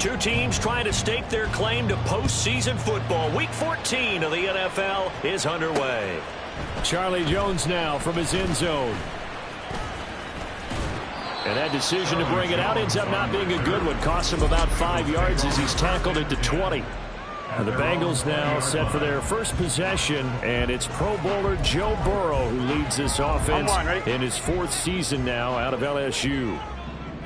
Two teams trying to stake their claim to postseason football. Week 14 of the NFL is underway. Charlie Jones now from his end zone. And that decision to bring it out ends up not being a good one. Costs him about 5 yards as he's tackled at the 20. And the Bengals now set for their first possession, and it's Pro Bowler Joe Burrow who leads this offense in his 4th season now out of LSU.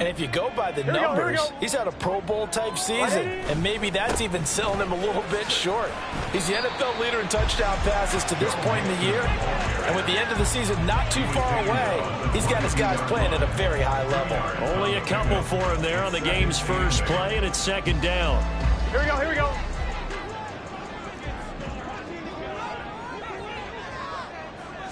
And if you go by the numbers, he's had a Pro Bowl type season. And maybe that's even selling him a little bit short. He's the NFL leader in touchdown passes to this point in the year. And with the end of the season not too far away, he's got his guys playing at a very high level. Only a couple for him there on the game's first play, and it's 2nd down. Here we go, here we go.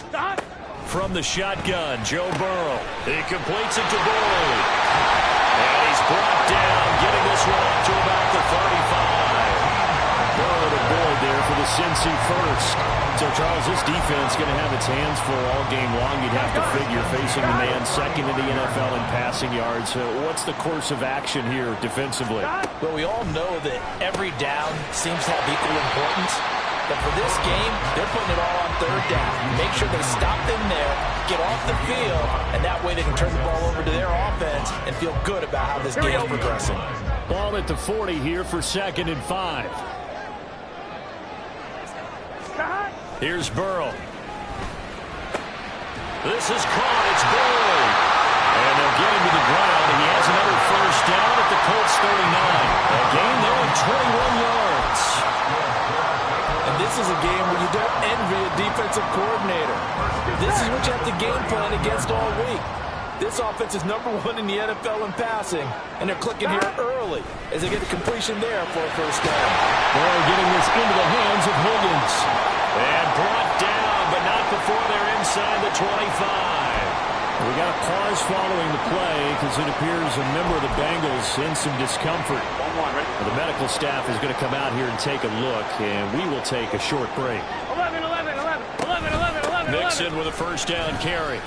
Stop. From the shotgun, Joe Burrow. He completes it to Boyd. And he's brought down, getting this one up to about the 35. Burrow to Boyd there for the Cincy first. So, Charles, this defense going to have its hands full all game long. You'd have to figure facing the man second in the NFL in passing yards. What's the course of action here defensively? Well, we all know that every down seems to have equal importance. But for this game, they're putting it all on 3rd down. Make sure they stop them there, get off the field, and that way they can turn the ball over to their offense and feel good about how this game is progressing. Ball at the 40 here for 2nd and 5. Here's Burrow. This is caught. It's Boyd. And they'll get him to the ground. And he has another first down at the Colts 39. A gain there of 21 yards. And this is a game where you don't envy a defensive coordinator. This is what you have to game plan against all week. This offense is #1 in the NFL in passing, and they're clicking here early as they get a completion there for a first down. Burrow getting this into the hands of Higgins. And brought down, but not before they're inside the 25. We got a pause following the play because it appears a member of the Bengals in some discomfort. The medical staff is going to come out here and take a look, and we will take a short break. 11. Mixon with a first down carry.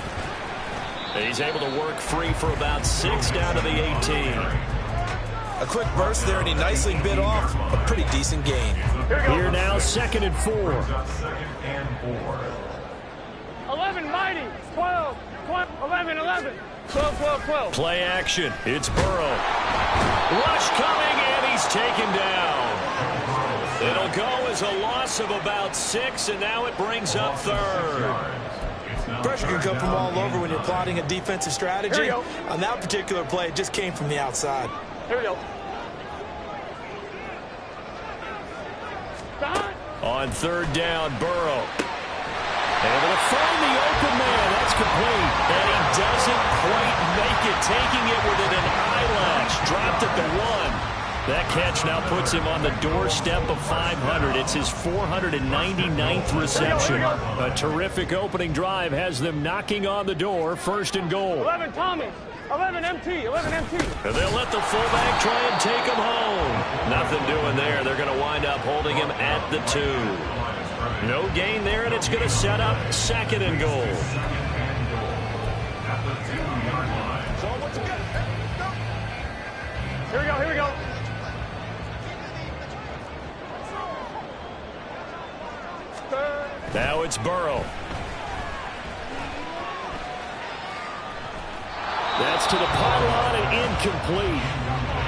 He's able to work free for about 6 down to the 18. A quick burst there, and he nicely bit off a pretty decent gain. Here now, 2nd and 4. 11, mighty. 12, 11. 12. Play action. It's Burrow. Rush coming, and he's taken down. It'll go as a loss of about 6, and now it brings up 3rd. Pressure can come from all over when you're plotting a defensive strategy. On that particular play, it just came from the outside. Here we go. On 3rd down, Burrow. Able to find the open man. That's complete. And he doesn't quite make it, taking it within an eyelash. Dropped at the 1. That catch now puts him on the doorstep of 500. It's his 499th reception. A terrific opening drive has them knocking on the door. 1st and goal. 11, Tommy. 11 MT. And they'll let the fullback try and take him home. Nothing doing there. They're going to wind up holding him at the 2. No gain there, and it's going to set up 2nd and goal. Here we go. Now it's Burrow. That's to the pylon and incomplete.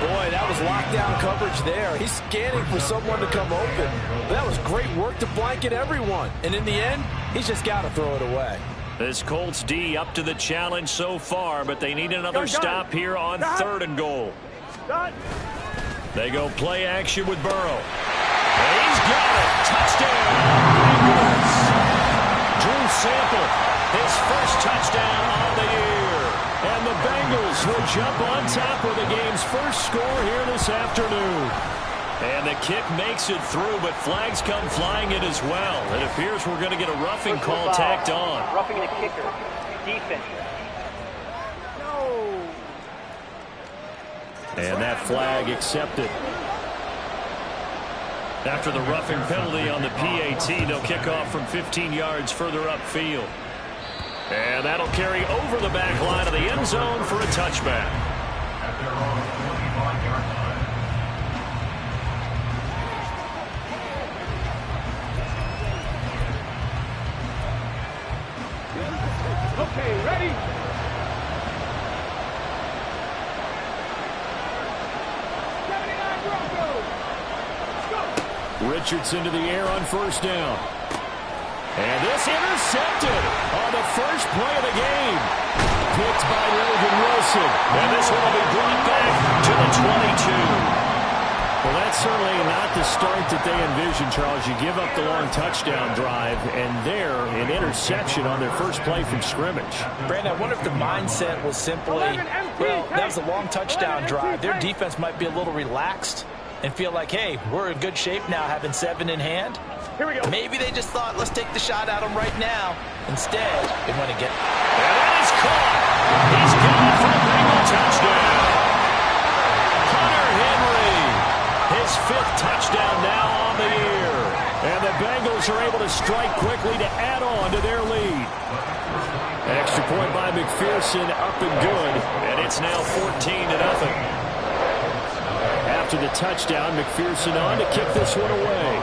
Boy, that was lockdown coverage there. He's scanning for someone to come open. That was great work to blanket everyone. And in the end, he's just got to throw it away. This Colts D up to the challenge so far, but they need another stop here on 3rd and goal. They go play action with Burrow. And he's got it. Touchdown. Bengals. Drew Sample, his first touchdown on the year. And the Bengals will jump on top of the game's first score here this afternoon. And the kick makes it through, but flags come flying in as well. It appears we're going to get a roughing call tacked on. Roughing the kicker. Defense. No. And that flag accepted. After the roughing penalty on the PAT, they'll kick off from 15 yards further upfield. And that'll carry over the back line of the end zone for a touchback. Richardson to the air on first down. And this intercepted on the first play of the game. Picked by Logan Wilson. And this one will be brought back to the 22. Well, that's certainly not the start that they envisioned, Charles. You give up the long touchdown drive, and there, an interception on their first play from scrimmage. Brandon, I wonder if the mindset was simply, well, that was a long touchdown drive. Their defense might be a little relaxed and feel like, hey, we're in good shape now, having 7 in hand. Here we go. Maybe they just thought, let's take the shot at them right now. Instead, they want to get... And that is caught. He's got it for a Bengal touchdown. Hunter Henry, his 5th touchdown now on the year. And the Bengals are able to strike quickly to add on to their lead. Extra point by McPherson, up and good. And it's now 14-0. After the touchdown, McPherson on to kick this one away.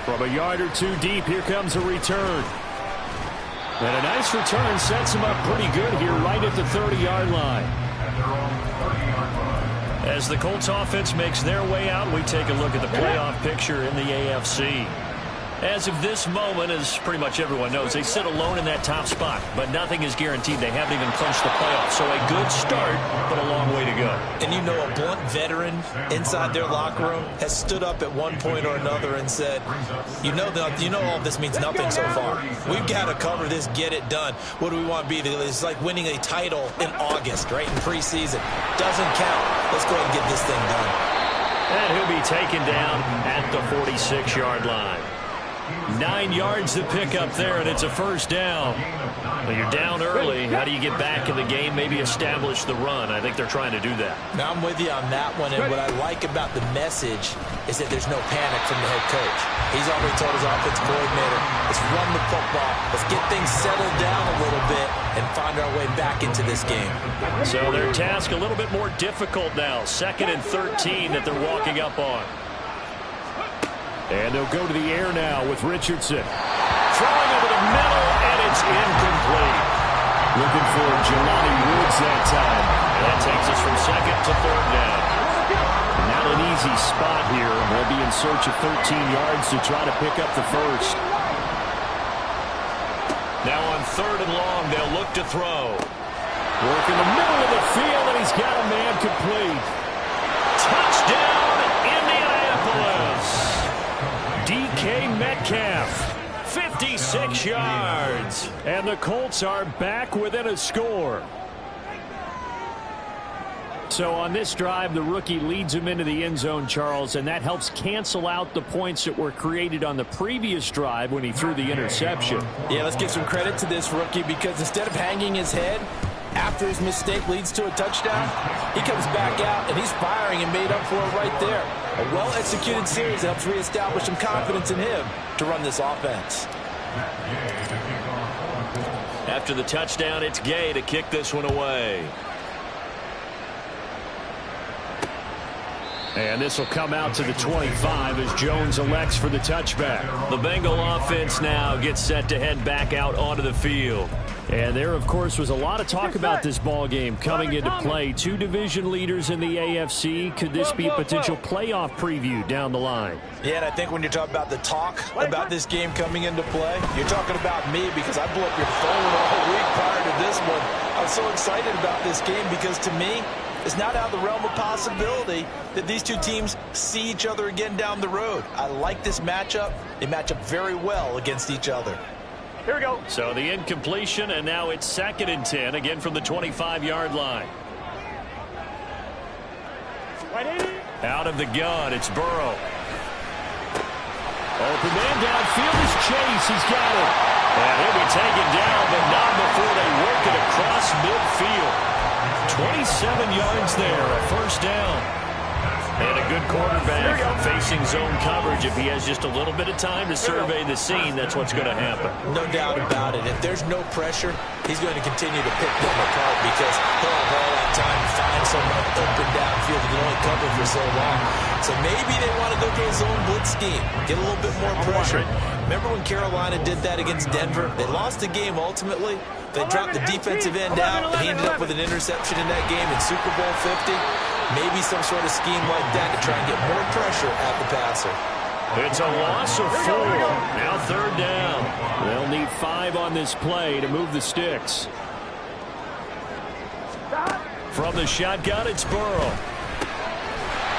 From a yard or 2 deep, here comes a return. And a nice return sets him up pretty good here, right at the 30-yard line. As the Colts offense makes their way out, we take a look at the playoff picture in the AFC. As of this moment, as pretty much everyone knows, they sit alone in that top spot, but nothing is guaranteed. They haven't even clinched the playoffs, so a good start, but a long way to go. And you know, a blunt veteran inside their locker room has stood up at one point or another and said, you know all of this means nothing so far. We've got to cover this, get it done. What do we want to be? It's like winning a title in August, right, in preseason. Doesn't count. Let's go ahead and get this thing done. And he'll be taken down at the 46-yard line. 9 yards to pick up there, and it's a first down. Well, you're down early. How do you get back in the game, maybe establish the run? I think they're trying to do that. Now, I'm with you on that one, and what I like about the message is that there's no panic from the head coach. He's already told his offensive coordinator, let's run the football, let's get things settled down a little bit and find our way back into this game. So their task a little bit more difficult now. 2nd and 13 that they're walking up on. And they'll go to the air now with Richardson. Throwing over the middle, and it's incomplete. Looking for Jelani Woods that time. And that takes us from 2nd to 3rd down. Not an easy spot here. They'll be in search of 13 yards to try to pick up the first. Now on 3rd and long, they'll look to throw. Work in the middle of the field, and he's got a man complete. Touchdown, Indianapolis. DK Metcalf, 56 yards. And the Colts are back within a score. So on this drive, the rookie leads him into the end zone, Charles, and that helps cancel out the points that were created on the previous drive when he threw the interception. Yeah, let's give some credit to this rookie, because instead of hanging his head after his mistake leads to a touchdown, he comes back out and he's firing and made up for it right there. A well-executed series helps reestablish some confidence in him to run this offense. After the touchdown, it's Gay to kick this one away. And this will come out to the 25 as Jones elects for the touchback. The Bengal offense now gets set to head back out onto the field. And there, of course, was a lot of talk about this ball game coming into play. 2 division leaders in the AFC. Could this be a potential playoff preview down the line? Yeah, and I think when you're talking about the talk about this game coming into play, you're talking about me, because I blew up your phone all week prior to this one. I'm so excited about this game because, to me, it's not out of the realm of possibility that these two teams see each other again down the road. I like this matchup. They match up very well against each other. Here we go. So the incompletion, and now it's 2nd and 10, again from the 25-yard line. Out of the gun, it's Burrow. Open man downfield is Chase. He's got it. And he'll be taken down, but not before they work it across midfield. 27 yards there, a first down. And a good quarterback facing zone coverage. If he has just a little bit of time to survey the scene, that's what's going to happen. No doubt about it. If there's no pressure, he's going to continue to pick them apart, because he'll have all that time to find someone open downfield that can only cover for so long. So maybe they want to go to a zone blitz scheme, get a little bit more pressure. Remember when Carolina did that against Denver? They lost the game ultimately. They dropped the defensive end out, and he ended up with an interception in that game in Super Bowl 50. Maybe some sort of scheme like that to try and get more pressure at the passer. It's a loss of 4. Now 3rd down. They'll need 5 on this play to move the sticks. From the shotgun, it's Burrow.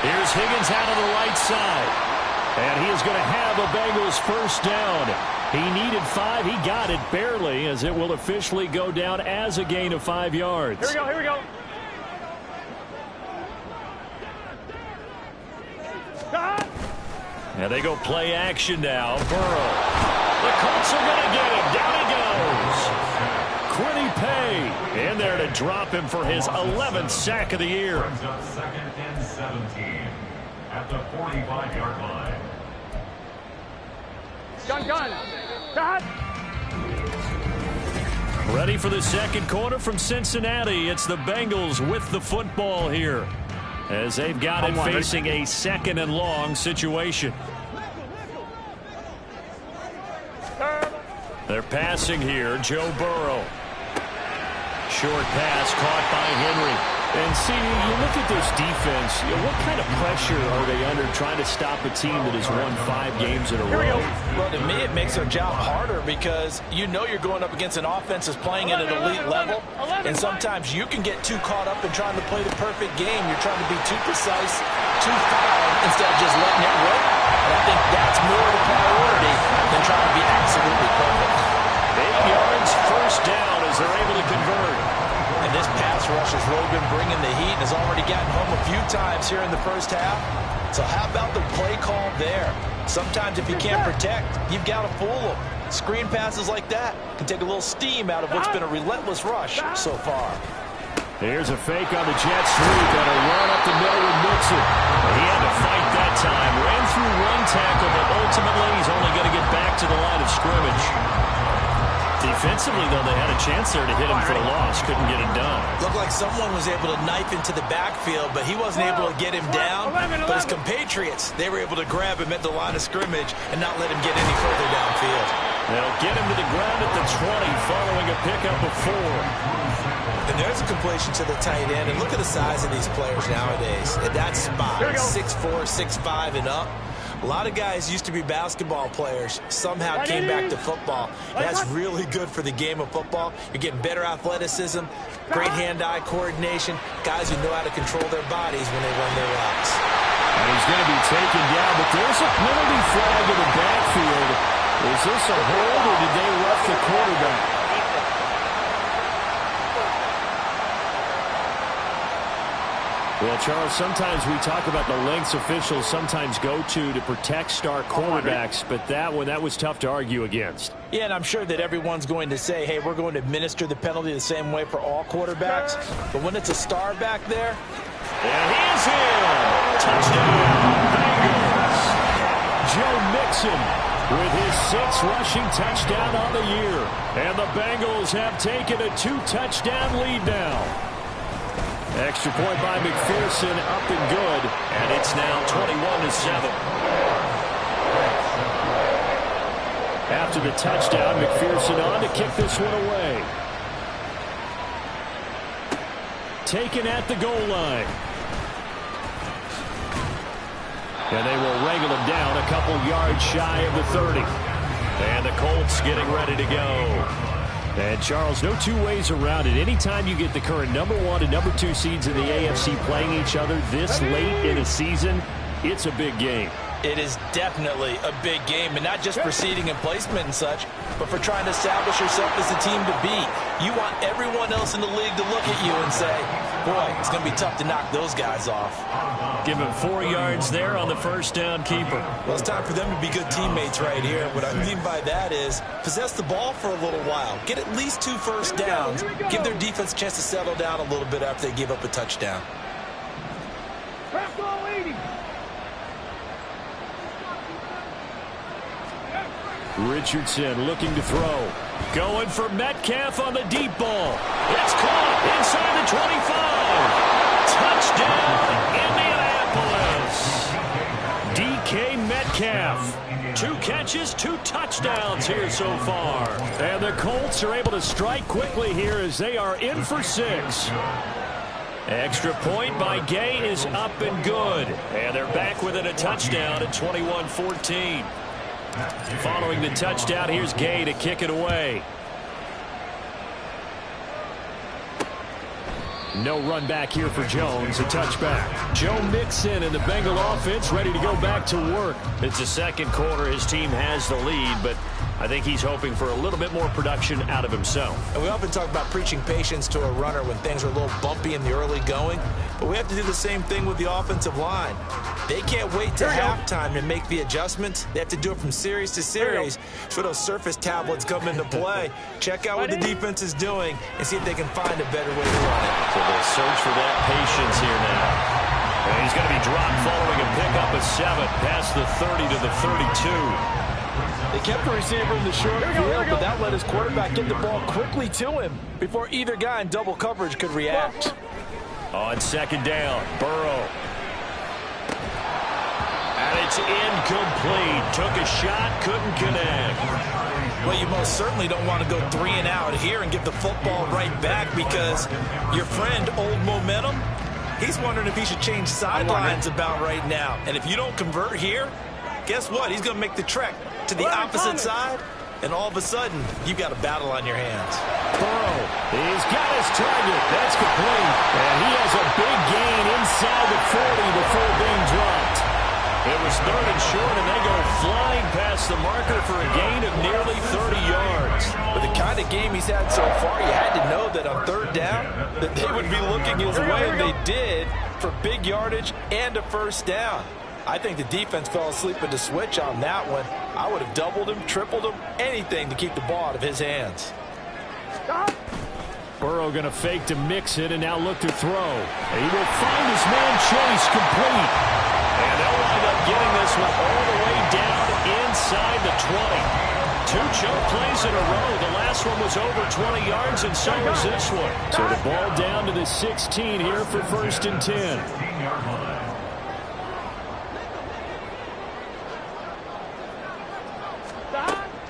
Here's Higgins out on the right side. And he is going to have a Bengals first down. He needed 5. He got it barely, as it will officially go down as a gain of 5 yards. Here we go, here we go. And they go play action now. Burrow. The Colts are going to get him. Down he goes. Quiddy Pay in there to drop him for his 11th sack of the year. 2nd and 17 at the 45-yard line. Gun. Dot. Ready for the second quarter from Cincinnati. It's the Bengals with the football here, as they've got it facing a 2nd and long situation. They're passing here. Joe Burrow. Short pass caught by Henry. And see, you look at this defense, what kind of pressure are they under trying to stop a team that has won 5 games in a row? Well, to me, it makes their job harder because you know you're going up against an offense that's playing at an elite level, and sometimes you can get too caught up in trying to play the perfect game. You're trying to be too precise, too fine, instead of just letting it rip. And I think that's more of a priority than trying to be absolutely perfect. 8 yards, first down as they're able to convert. And this pass rush has really been bringing the heat and has already gotten home a few times here in the first half. So how about the play call there? Sometimes if you can't protect, you've got to fool them. Screen passes like that can take a little steam out of what's been a relentless rush so far. Here's a fake on the jet sweep and a run up the middle with Mixon. He had to fight that time. Ran through one tackle, but ultimately he's only going to get back to the line of scrimmage. Defensively, though, they had a chance there to hit him for a loss. Couldn't get it done. Looked like someone was able to knife into the backfield, but he wasn't able to get him down. But his compatriots, they were able to grab him at the line of scrimmage and not let him get any further downfield. They'll get him to the ground at the 20 following a pickup of 4. And there's a completion to the tight end. And look at the size of these players nowadays. At that spot, 6'4", 6'5", and up. A lot of guys used to be basketball players, somehow came back to football. And that's really good for the game of football. You're getting better athleticism, great hand-eye coordination, guys who know how to control their bodies when they run their routes. And he's going to be taken down, but there's a penalty flag in the backfield. Is this a hold, or did they rough the quarterback? Well, Charles, sometimes we talk about the lengths officials sometimes go to protect star quarterbacks, but that one, that was tough to argue against. Yeah, and I'm sure that everyone's going to say, hey, we're going to administer the penalty the same way for all quarterbacks. But when it's a star back there. And he is in. Touchdown, Bengals. Joe Mixon with his 6th rushing touchdown on the year. And the Bengals have taken a 2-touchdown lead now. Extra point by McPherson, up and good, and it's now 21-7. After the touchdown, McPherson on to kick this one away. Taken at the goal line. And they will wrangle him down a couple yards shy of the 30. And the Colts getting ready to go. And, Charles, no two ways around it. Anytime you get the current #1 and #2 seeds in the AFC playing each other this late in a season, it's a big game. It is definitely a big game, and not just for seeding and placement and such, but for trying to establish yourself as a team to beat. You want everyone else in the league to look at you and say, boy, it's going to be tough to knock those guys off. Give him 4 yards there on the first down keeper. Well, it's time for them to be good teammates right here. What I mean by that is possess the ball for a little while. Get at least 2 first downs. Give their defense a chance to settle down a little bit after they give up a touchdown. Richardson looking to throw. Going for Metcalf on the deep ball. It's caught inside the 25. Touchdown, Indianapolis. DK Metcalf. 2 catches, 2 touchdowns here so far. And the Colts are able to strike quickly here as they are in for 6. Extra point by Gay is up and good. And they're back within a touchdown at 21-14. Following the touchdown, here's Gay to kick it away. No run back here for Jones, a touchback. Joe Mixon and the Bengal offense ready to go back to work. It's the second quarter. His team has the lead, but I think he's hoping for a little bit more production out of himself. And we often talk about preaching patience to a runner when things are a little bumpy in the early going, but we have to do the same thing with the offensive line. They can't wait to halftime to make the adjustments. They have to do it from series to series. So those surface tablets come into play. Check out what the defense is doing and see if they can find a better way to run it. So they'll search for that patience here now. And he's going to be dropped following a pickup of 7 past the 30 to the 32. They kept the receiver in the short field, but that let his quarterback get the ball quickly to him before either guy in double coverage could react. On second down, Burrow. And it's incomplete. Took a shot, couldn't connect. Well, you most certainly don't want to go 3 and out here and give the football right back because your friend, Old Momentum, he's wondering if he should change sidelines about right now. And if you don't convert here, guess what? He's going to make the trek to the opposite side, and all of a sudden, you've got a battle on your hands. Burrow, he's got his target. That's complete. And he has a big gain inside the 40 before being dropped. It was 3rd and short, and they go flying past the marker for a gain of nearly 30 yards. With the kind of game he's had so far, you had to know that on 3rd down, that they would be looking his way, and they did for big yardage and a first down. I think the defense fell asleep at the switch on that one. I would have doubled him, tripled him, anything to keep the ball out of his hands. Burrow going to fake to Mixon and now look to throw. He will find his man Chase complete. And they'll wind up getting this one all the way down inside the 20. 2 choke plays in a row. The last one was over 20 yards, and so is this one. So the ball down to the 16 here for 1st and 10.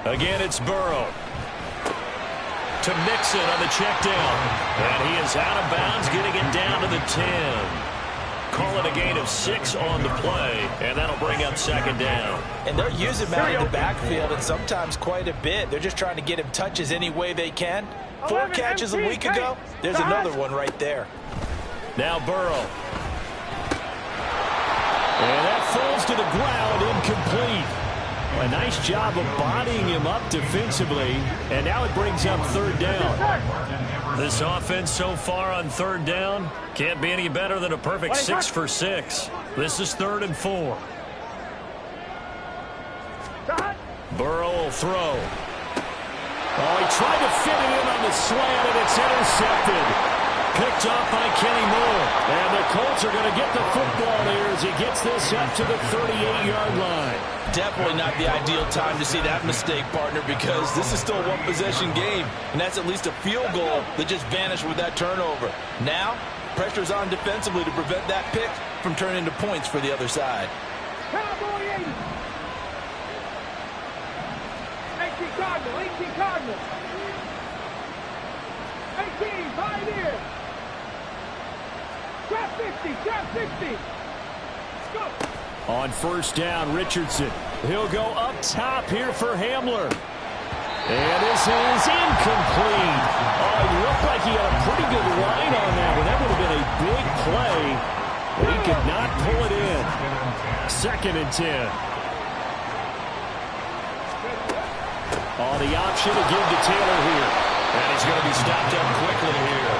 Again, it's Burrow. To Mixon on the check down. And he is out of bounds, getting it down to the 10. Call it a gain of 6 on the play, and that'll bring up 2nd down. And they're using him out in the backfield, and sometimes quite a bit. They're just trying to get him touches any way they can. 4 catches a week ago, there's another one right there. Now Burrow. And that falls to the ground, incomplete. A nice job of bodying him up defensively, and now it brings up 3rd down. This offense so far on 3rd down can't be any better than a perfect 6 for 6. This is 3rd and 4. Burrow will throw. Oh, he tried to fit it in on the slant, and it's intercepted. Picked off by Kenny Moore. And the Colts are going to get the football here as he gets this up to the 38-yard line. Definitely not the ideal time to see that mistake, partner, because this is still a one-possession game, and that's at least a field goal that just vanished with that turnover. Now, pressure's on defensively to prevent that pick from turning into points for the other side. Cowboy 80. 18 Cardinal, 18 Cardinal. 18, Pioneer. Trap 50, trap 60. Go. On 1st down, Richardson. He'll go up top here for Hamler. And this is incomplete. Oh, it looked like he had a pretty good line on that one. That would have been a big play, but he could not pull it in. 2nd and 10. Oh, the option to give to Taylor here. And he's going to be stopped up quickly here.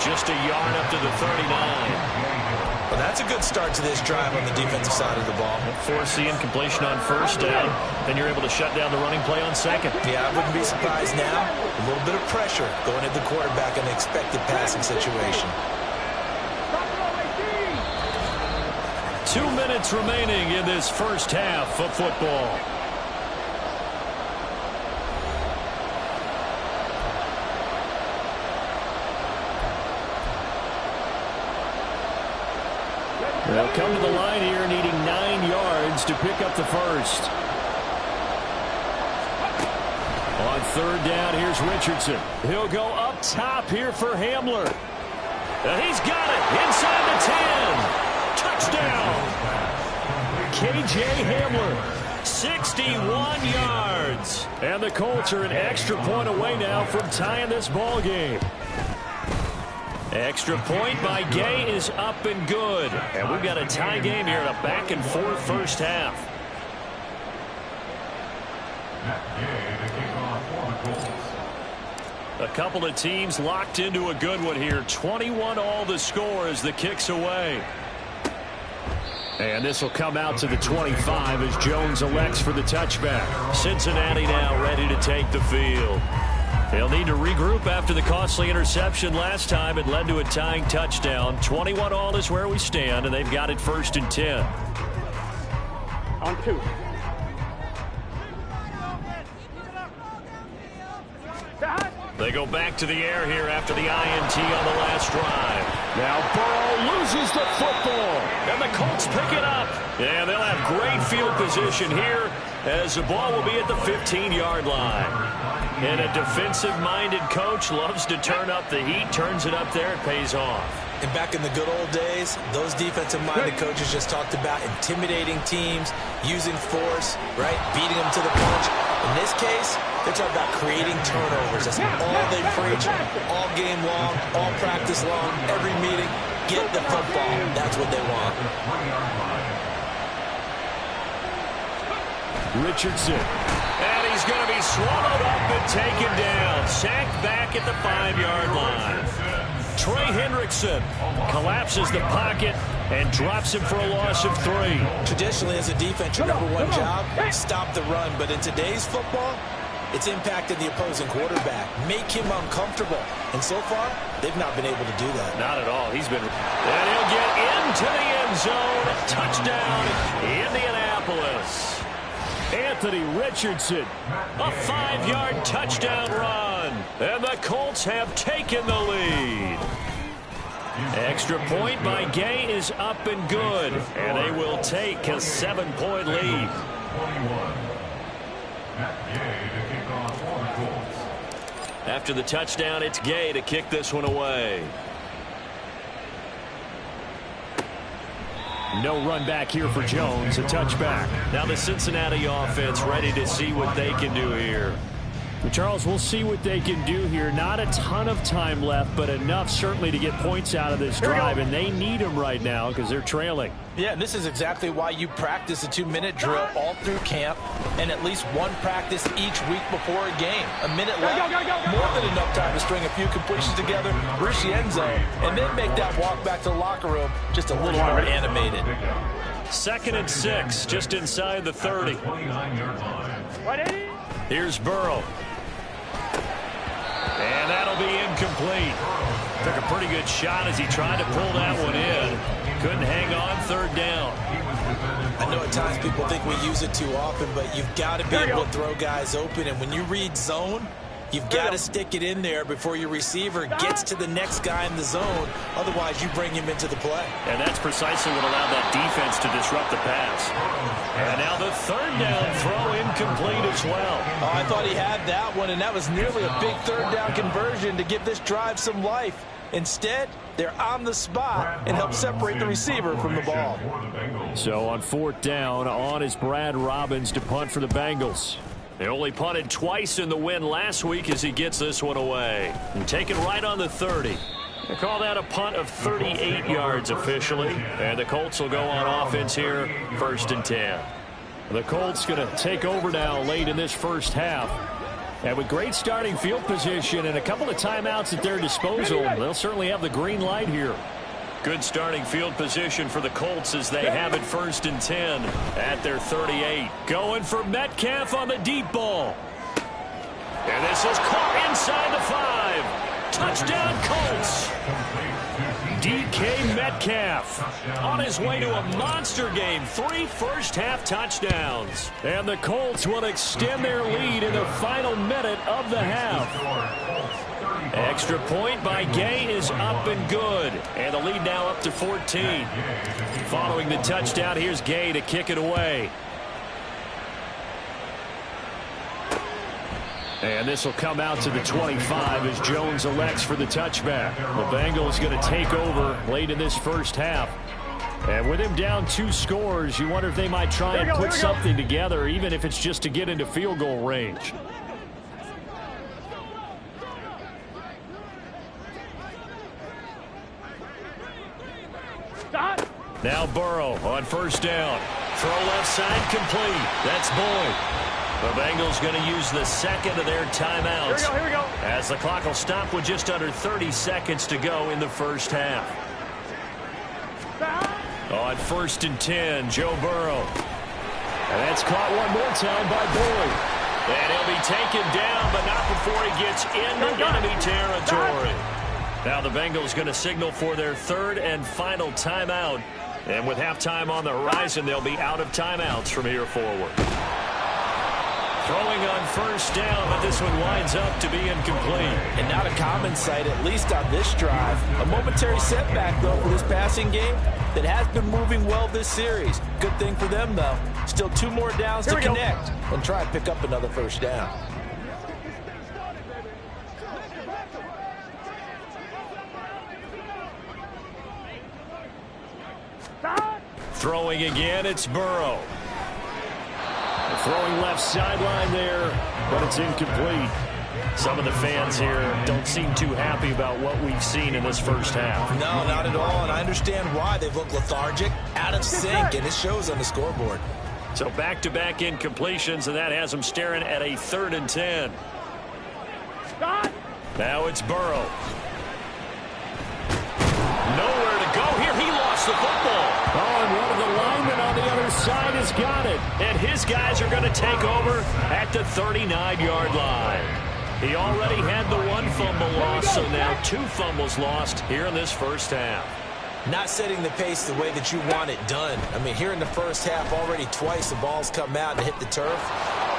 Just a yard up to the 39. Well, that's a good start to this drive on the defensive side of the ball. Force the incompletion on 1st down. Then you're able to shut down the running play on 2nd. Yeah, I wouldn't be surprised now. A little bit of pressure going at the quarterback in an expected passing situation. 2 minutes remaining in this first half of football. They'll come to the line here needing 9 yards to pick up the first. On 3rd down, here's Richardson. He'll go up top here for Hamler. He's got it inside the 10. Touchdown. K.J. Hamler, 61 yards. And the Colts are an extra point away now from tying this ball game. Extra point by Gay is up and good. And we've got a tie game here in a back-and-forth first half. A couple of teams locked into a good one here. 21 all the score as the kick's away. And this will come out to the 25 as Jones elects for the touchback. Cincinnati now ready to take the field. They'll need to regroup after the costly interception last time. It led to a tying touchdown. 21 all is where we stand, and they've got it 1st and 10. On 2. They go back to the air here after the INT on the last drive. Now Burrow loses the football, and the Colts pick it up. Yeah, they'll have great field position here as the ball will be at the 15-yard line. And a defensive-minded coach loves to turn up the heat, turns it up there, it pays off. And back in the good old days, those defensive-minded coaches just talked about intimidating teams, using force, right, beating them to the punch. In this case, they're talking about creating turnovers. That's all they preach, all game long, all practice long, every meeting. Get the football. That's what they want. Richardson. And he's going to be swallowed up and taken down. Sacked back at the 5-yard line. Trey Hendrickson collapses the pocket and drops him for a loss of 3. Traditionally, as a defense, your number one job, stop the run. But in today's football, it's impacted the opposing quarterback. Make him uncomfortable. And so far, they've not been able to do that. Not at all. He's been... And he'll get into the end zone. Touchdown, Indianapolis. Anthony Richardson, a 5-yard touchdown run. And the Colts have taken the lead. Extra point by Gay is up and good. And they will take a 7-point lead. After the touchdown, it's Gay to kick this one away. No run back here for Jones, a touchback. Now the Cincinnati offense ready to see what they can do here. Charles, we'll see what they can do here. Not a ton of time left, but enough certainly to get points out of this drive, and they need them right now because they're trailing. Yeah, and this is exactly why you practice a 2-minute drill all through camp and at least one practice each week before a game. A minute left, more than enough time to string a few completions together, reach the end zone, and then make that walk back to the locker room just a little more animated. 2nd and 6, just inside the 30. Here's Burrow. And that'll be incomplete. Took a pretty good shot as he tried to pull that one in. Couldn't hang on 3rd down. I know at times people think we use it too often, but you've got to be able to throw guys open. And when you read zone, you've got to stick it in there before your receiver gets to the next guy in the zone. Otherwise, you bring him into the play. And that's precisely what allowed that defense to disrupt the pass. And now the 3rd down throw incomplete as well. Oh, I thought he had that one, and that was nearly a big 3rd down conversion to give this drive some life. Instead, they're on the spot and help separate the receiver from the ball. So on 4th down, on is Brad Robbins to punt for the Bengals. They only punted twice in the win last week as he gets this one away. And taken right on the 30. They call that a punt of 38 yards officially. And the Colts will go on offense here, 1st and 10. The Colts going to take over now late in this first half. And with great starting field position and a couple of timeouts at their disposal, they'll certainly have the green light here. Good starting field position for the Colts as they have it 1st and 10 at their 38. Going for Metcalf on the deep ball. And this is caught inside the 5. Touchdown Colts. DK Metcalf on his way to a monster game. 3 first-half touchdowns. And the Colts will extend their lead in the final minute of the half. Extra point by Gay is up and good. And the lead now up to 14. Following the touchdown, here's Gay to kick it away. And this will come out to the 25 as Jones elects for the touchback. The Bengals going to take over late in this first half. And with him down 2 scores, you wonder if they might try and put something together, even if it's just to get into field goal range. Now Burrow on first down. Throw left side complete. That's Boyd. The Bengals going to use the second of their timeouts. Here we go. As the clock will stop with just under 30 seconds to go in the first half. On 1st and 10, Joe Burrow. And that's caught one more time by Boyd. And he'll be taken down, but not before he gets into enemy territory. Now the Bengals going to signal for their 3rd and final timeout. And with halftime on the horizon, they'll be out of timeouts from here forward. Throwing on first down, but this one winds up to be incomplete. And not a common sight, at least on this drive. A momentary setback, though, for this passing game that has been moving well this series. Good thing for them, though. Still 2 more downs to connect and try and pick up another first down. Throwing again, it's Burrow. Throwing left sideline there, but it's incomplete. Some of the fans here don't seem too happy about what we've seen in this first half. No, not at all, and I understand why. They've looked lethargic, out of sync, and it shows on the scoreboard. So back-to-back incompletions, and that has them staring at a 3rd and 10. Now it's Burrow. Nowhere to go here. He lost the football. Oh, and one of the linemen on the other side has got it. And his guys are going to take over at the 39-yard line. He already had the 1 fumble loss, so now 2 fumbles lost here in this first half. Not setting the pace the way that you want it done. I mean, here in the first half, already twice the ball's come out and hit the turf.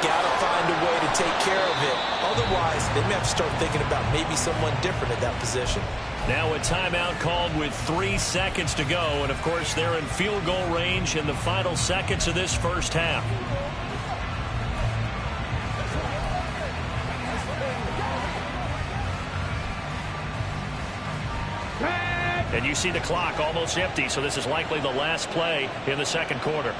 Got to find a way to take care of it. Otherwise, they may have to start thinking about maybe someone different at that position. Now a timeout called with 3 seconds to go. And, of course, they're in field goal range in the final seconds of this first half. And you see the clock almost empty, so this is likely the last play in the second quarter.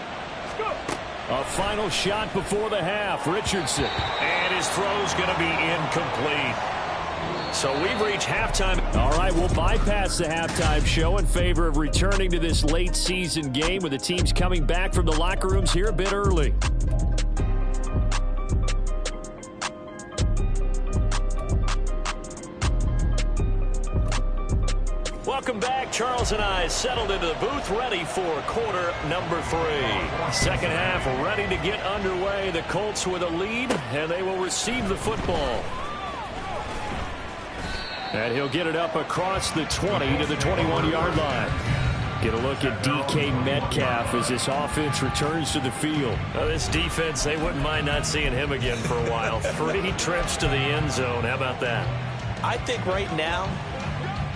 A final shot before the half. Richardson. And his throw's going to be incomplete. So we've reached halftime. All right, we'll bypass the halftime show in favor of returning to this late season game with the teams coming back from the locker rooms here a bit early. Welcome back. Charles and I settled into the booth, ready for quarter number 3. Second half ready to get underway. The Colts with a lead, and they will receive the football. And he'll get it up across the 20 to the 21-yard line. Get a look at DK Metcalf as this offense returns to the field. This defense, they wouldn't mind not seeing him again for a while. 3 trips to the end zone. How about that? I think right now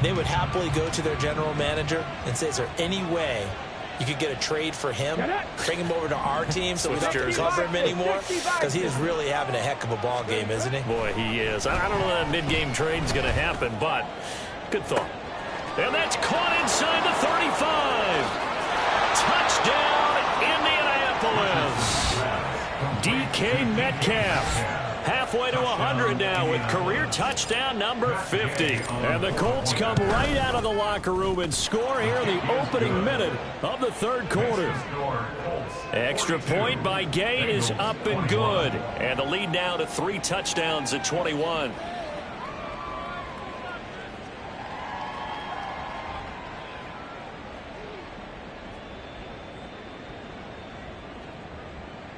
they would happily go to their general manager and say, is there any way you could get a trade for him, bring him over to our team so we don't have to cover him anymore? Because he is really having a heck of a ball game, isn't he? Boy, he is. I don't know that mid-game trade's going to happen, but good thought. And that's caught inside the 35. Touchdown, Indianapolis. DK Metcalf. Halfway to 100 now with career touchdown number 50. And the Colts come right out of the locker room and score here in the opening minute of the third quarter. Extra point by Gay is up and good. And the lead now to 3 touchdowns at 21.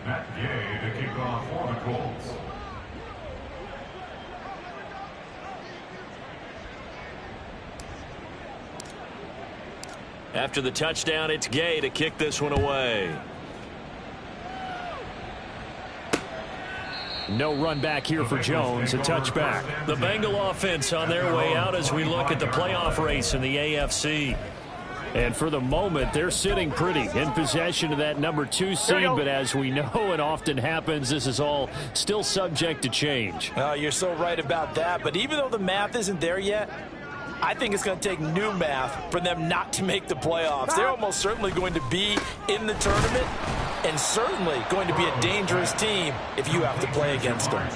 Matt Gay to kick off for the Colts. After the touchdown, it's Gay to kick this one away. No run back here for Jones, a touchback. The Bengal offense on their way out as we look at the playoff race in the AFC. And for the moment, they're sitting pretty in possession of that number 2 seed. But as we know, it often happens, this is all still subject to change. Oh, you're so right about that. But even though the math isn't there yet, I think it's going to take new math for them not to make the playoffs. They're almost certainly going to be in the tournament and certainly going to be a dangerous team if you have to play against them.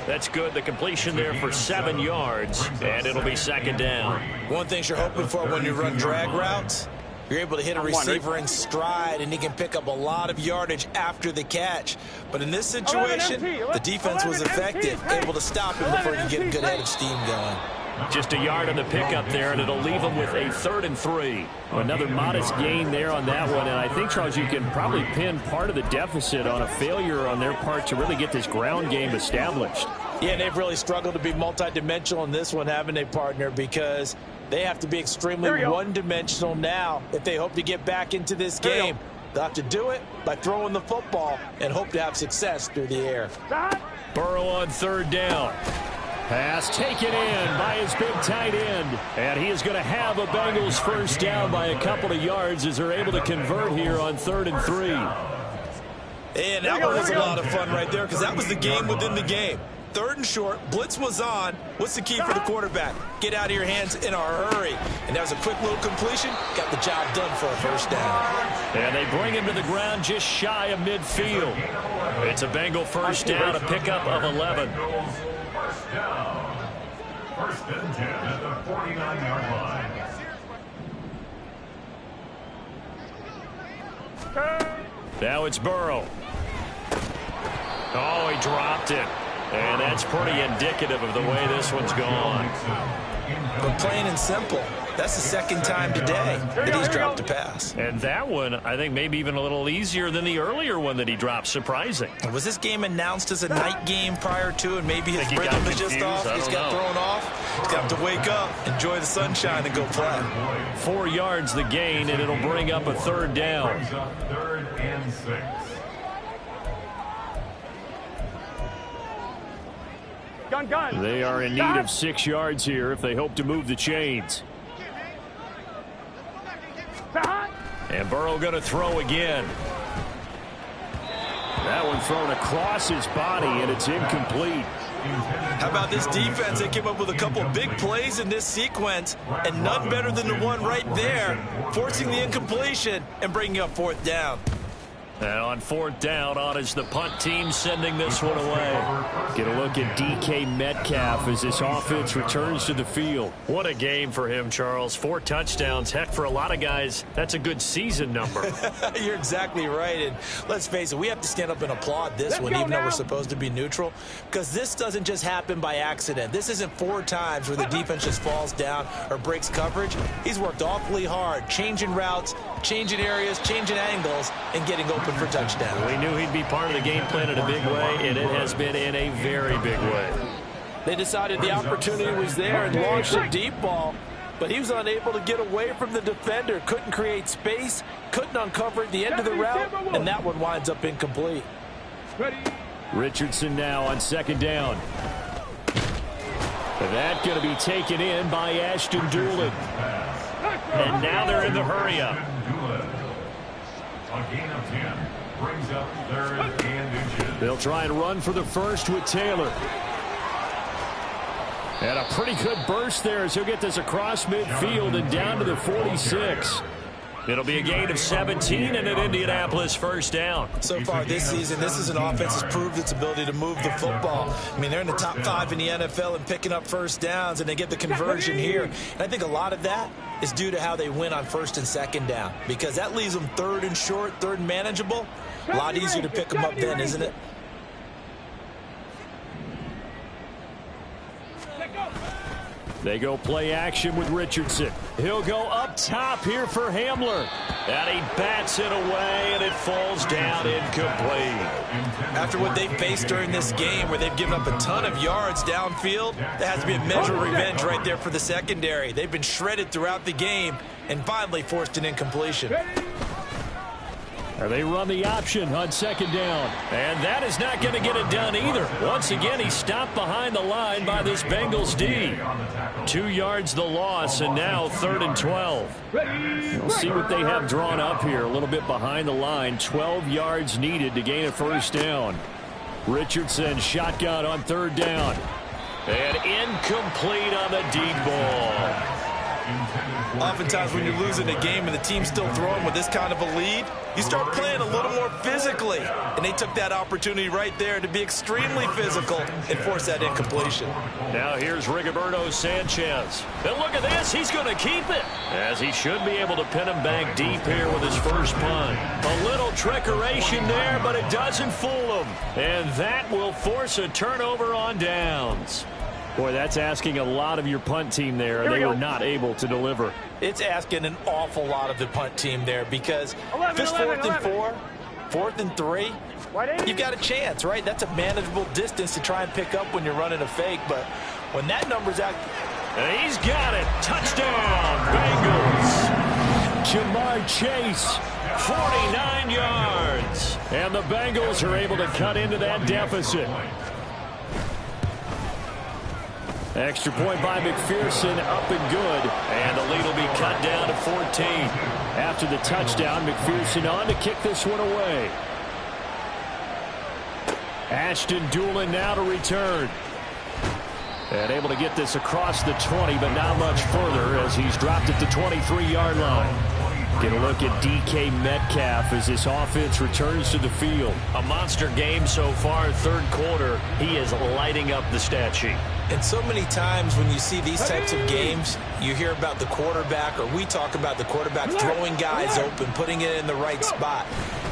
That's good. The completion there for 7 yards, and it'll be second down. One thing you're hoping for when you run drag routes, you're able to hit a receiver in stride, and he can pick up a lot of yardage after the catch. But in this situation, the defense was effective, able to stop him before he could get a good head of steam going. Just a yard on the pickup there, and it'll leave him with a 3rd and 3. Another modest gain there on that one, and I think, Charles, you can probably pin part of the deficit on a failure on their part to really get this ground game established. Yeah, they've really struggled to be multidimensional in this one, haven't they, partner? Because they have to be extremely one-dimensional now if they hope to get back into this game. They'll have to do it by throwing the football and hope to have success through the air. Burrow on 3rd down. Pass taken in by his big tight end. And he is going to have a Bengals first down by a couple of yards as they're able to convert here on 3rd and 3. And that one was a lot of fun right there because that was the game within the game. 3rd and short, blitz was on. What's the key for the quarterback? Get out of your hands in a hurry. And that was a quick little completion. Got the job done for a first down. And they bring him to the ground just shy of midfield. It's a Bengal first down, a pickup of 11. First down. 1st and 10 at the 49-yard line. Now it's Burrow. Oh, he dropped it. And that's pretty indicative of the way this one's gone. But plain and simple, that's the 2nd time today that he's dropped a pass. And that one, I think, maybe even a little easier than the earlier one that he dropped. Surprising. Was this game announced as a night game prior to, and maybe his rhythm is just off? He's got thrown off. He's got to wake up, enjoy the sunshine, and go play. 4 yards the gain, and it'll bring up a 3rd down. 3rd and 6. Gun. They are in need of 6 yards here if they hope to move the chains. And Burrow going to throw again. That one thrown across his body, and it's incomplete. How about this defense? They came up with a couple big plays in this sequence, and none better than the one right there, forcing the incompletion and bringing up 4th down. And on 4th down, on is the punt team sending this one away. Get a look at DK Metcalf as this offense returns to the field. What a game for him, Charles. 4 touchdowns. Heck, for a lot of guys, that's a good season number. You're exactly right. And let's face it, we have to stand up and applaud this one, even though we're supposed to be neutral, because this doesn't just happen by accident. This isn't 4 times where the defense just falls down or breaks coverage. He's worked awfully hard, changing routes, changing areas, changing angles, and getting open for touchdown. We knew he'd be part of the game plan in a big way, and it has been in a very big way. They decided the opportunity was there and launched a deep ball, but he was unable to get away from the defender, couldn't create space, couldn't uncover at the end of the route, and that one winds up incomplete. Richardson now on 2nd down. That going to be taken in by Ashton Doolin. And now they're in the hurry-up. A gain of 10 brings up 3rd and inches. They'll try and run for the first with Taylor. And a pretty good burst there as he'll get this across midfield and down to the 46. It'll be a gain of 17 and an Indianapolis first down. So far this season, this is an offense that's proved its ability to move the football. I mean, they're in the top 5 in the NFL and picking up first downs, and they get the conversion here. And I think a lot of that is due to how they win on 1st and 2nd down, because that leaves them 3rd and short, 3rd and manageable. A lot easier to pick them up then, isn't it? They go play action with Richardson. He'll go up top here for Hamler. And he bats it away, and it falls down incomplete. After what they've faced during this game, where they've given up a ton of yards downfield, that has to be a measure of revenge right there for the secondary. They've been shredded throughout the game and finally forced an incompletion. And they run the option on second down. And that is not going to get it done either. Once again, he's stopped behind the line by this Bengals D. 2 yards the loss, and now 3rd and 12. We'll see what they have drawn up here. A little bit behind the line. 12 yards needed to gain a first down. Richardson shotgun on 3rd down. And incomplete on the deep ball. Oftentimes when you're losing a game and the team's still throwing with this kind of a lead, you start playing a little more physically. And they took that opportunity right there to be extremely physical and force that incompletion. Now here's Rigoberto Sanchez. And look at this. He's going to keep it. As he should be able to pin him back deep here with his first punt. A little trickeration there, but it doesn't fool him. And that will force a turnover on downs. Boy, that's asking a lot of your punt team there, and they were not able to deliver. It's asking an awful lot of the punt team there because if it's 4th and 4, 4th and 3, you've got a chance, right? That's a manageable distance to try and pick up when you're running a fake, but when that number's out... And he's got it. Touchdown, Bengals. Jamar Chase, 49 yards. and the Bengals are able to cut into that deficit. Extra point by McPherson, up and good. And the lead will be cut down to 14. After the touchdown, McPherson on to kick this one away. Ashton Doolin now to return. And able to get this across the 20, but not much further as he's dropped at the 23-yard line. Get a look at DK Metcalf as this offense returns to the field. A monster game so far, 3rd quarter. He is lighting up the stat sheet. And so many times when you see these types of games, you hear about the quarterback, or we talk about the quarterback throwing guys open, putting it in the right spot.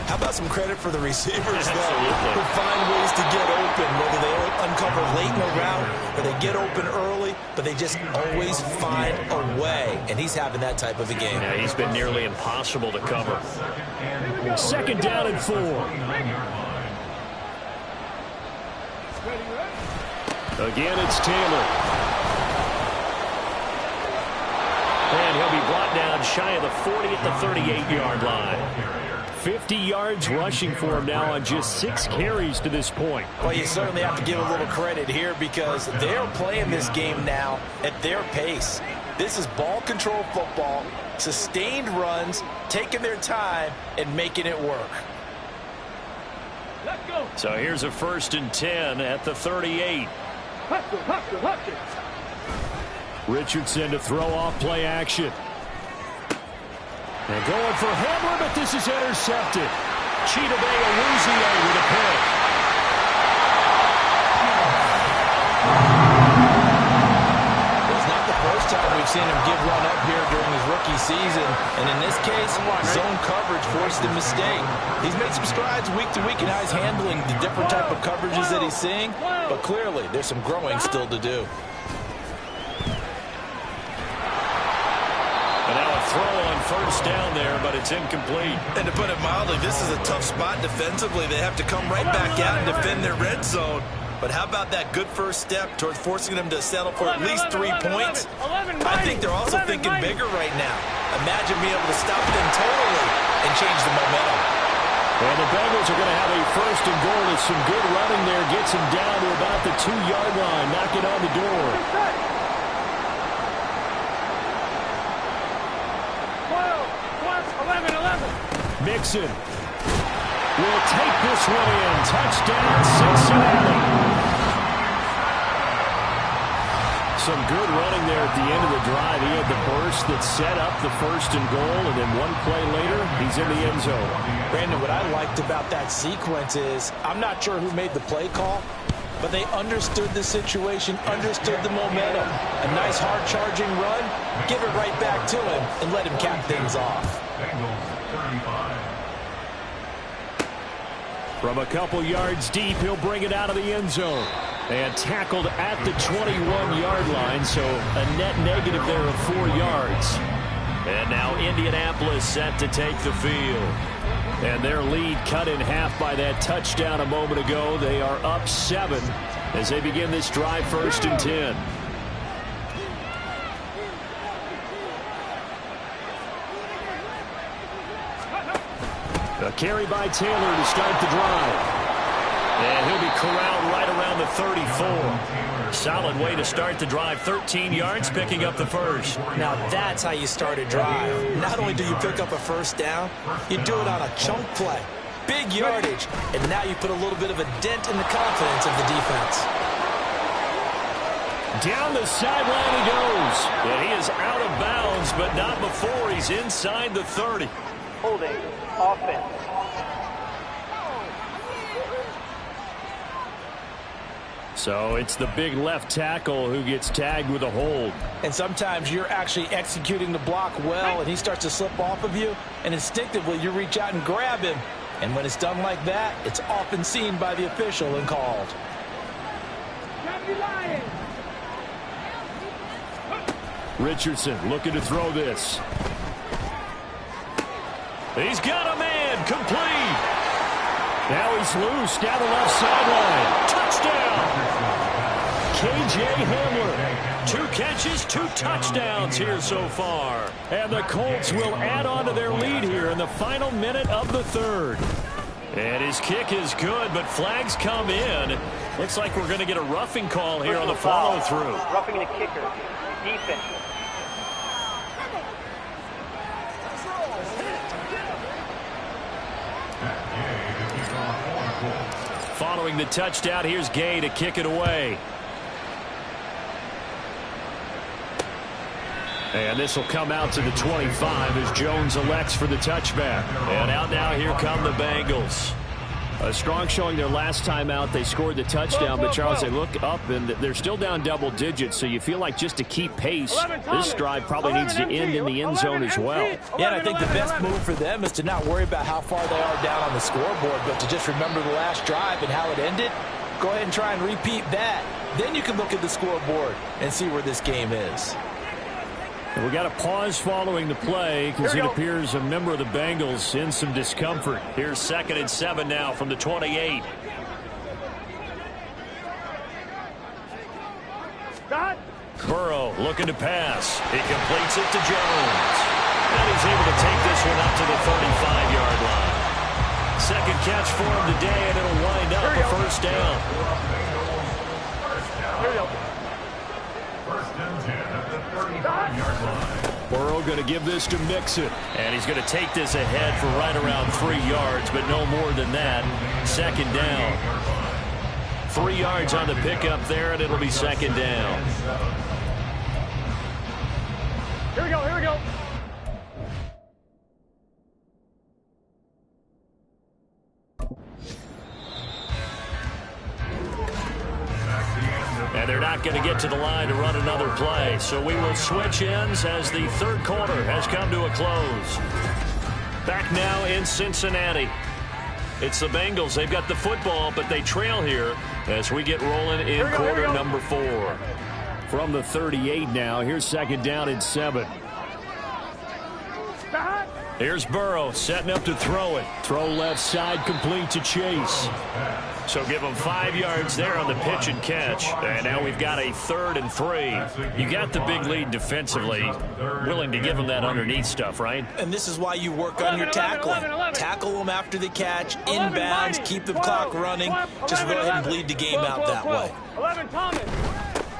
How about some credit for the receivers, though, who find ways to get open, whether they uncover late in the route or they get open early, but they just always find a way. And he's having that type of a game. Yeah, he's been nearly impossible to cover. 2nd down and 4. Again, it's Taylor. And he'll be brought down shy of the 40 at the 38-yard line. 50 yards rushing for him now on just 6 carries to this point. Well, you certainly have to give a little credit here because they're playing this game now at their pace. This is ball control football, sustained runs, taking their time, and making it work. Let's go. So here's a 1st and 10 at the 38. Richardson to throw off play action. And going for Hamler, but this is intercepted. Chidobe Awuzie with a pick. It's not the first time we've seen him give one up here during his rookie season. And in this case, zone coverage forced a mistake. He's made some strides week to week in how he's handling the different type of coverages that he's seeing. But clearly, there's some growing still to do. Throw on 1st down there, but it's incomplete. And to put it mildly, this is a tough spot defensively. They have to come right back out and defend their red zone. But how about that good first step towards forcing them to settle for at least 3 points? I think they're also thinking bigger right now. Imagine being able to stop them totally and change the momentum. And the Bengals are going to have a 1st and goal with some good running there. Gets him down to about the 2-yard line. Knock it on the door. Mixon will take this one in. Touchdown, Cincinnati. Some good running there at the end of the drive. He had the burst that set up the 1st and goal, and then one play later, he's in the end zone. Brandon, what I liked about that sequence is I'm not sure who made the play call, but they understood the situation, understood the momentum. A nice hard-charging run, give it right back to him, and let him cap things off. From a couple yards deep, he'll bring it out of the end zone. And tackled at the 21-yard line, so a net negative there of 4 yards. And now Indianapolis set to take the field. And their lead cut in half by that touchdown a moment ago. They are up 7 as they begin this drive 1st and 10. A carry by Taylor to start the drive. And he'll be corralled right around the 34. Solid way to start the drive. 13 yards, picking up the first. Now that's how you start a drive. Not only do you pick up a first down, you do it on a chunk play. Big yardage. And now you put a little bit of a dent in the confidence of the defense. Down the sideline he goes. And he is out of bounds, but not before he's inside the 30. Holding. Offense. So it's the big left tackle who gets tagged with a hold. And sometimes you're actually executing the block well, and he starts to slip off of you, and instinctively you reach out and grab him. And when it's done like that, it's often seen by the official and called. Richardson looking to throw this. He's got a man. Complete. Now he's loose down the left sideline. Touchdown. K.J. Hamler. 2 catches, 2 touchdowns here so far. And the Colts will add on to their lead here in the final minute of the third. And his kick is good, but flags come in. Looks like we're going to get a roughing call here on the follow-through. Roughing the kicker. Defense. Following the touchdown, here's Gay to kick it away. And this will come out to the 25 as Jones elects for the touchback. And out now, here come the Bengals. A strong showing their last time out. They scored the touchdown, but Charles, they look up and they're still down double digits, so you feel like just to keep pace, this drive probably needs to end in the end zone as well. Yeah, and I think the best move for them is to not worry about how far they are down on the scoreboard, but to just remember the last drive and how it ended. Go ahead and try and repeat that. Then you can look at the scoreboard and see where this game is. And we got a pause following the play because it appears a member of the Bengals in some discomfort. Here's 2nd and 7 now from the 28. Burrow looking to pass. He completes it to Jones. And he's able to take this one up to the 35-yard line. Second catch for him today, and it'll wind up a first down. Here we go. First and 10 at the 35-yard line. Burrow going to give this to Mixon. And he's going to take this ahead for right around 3 yards, but no more than that. Second down. 3 yards on the pickup there, and it'll be second down. Here we go. Here we go. And they're not going to get to the line to run another play. So we will switch ends as the third quarter has come to a close. Back now in Cincinnati. It's the Bengals. They've got the football, but they trail here as we get rolling in quarter number 4. From the 38 now, here's second down and 7. Here's Burrow setting up to throw it. Throw left side, complete to Chase. So give them 5 yards there on the pitch and catch. And now we've got a 3rd and 3. You got the big lead defensively. Willing to give them that underneath stuff, right? And this is why you work on your tackling. Tackle them after the catch, inbounds, keep the clock running. Just go ahead and bleed the game out that way. 11, Thomas.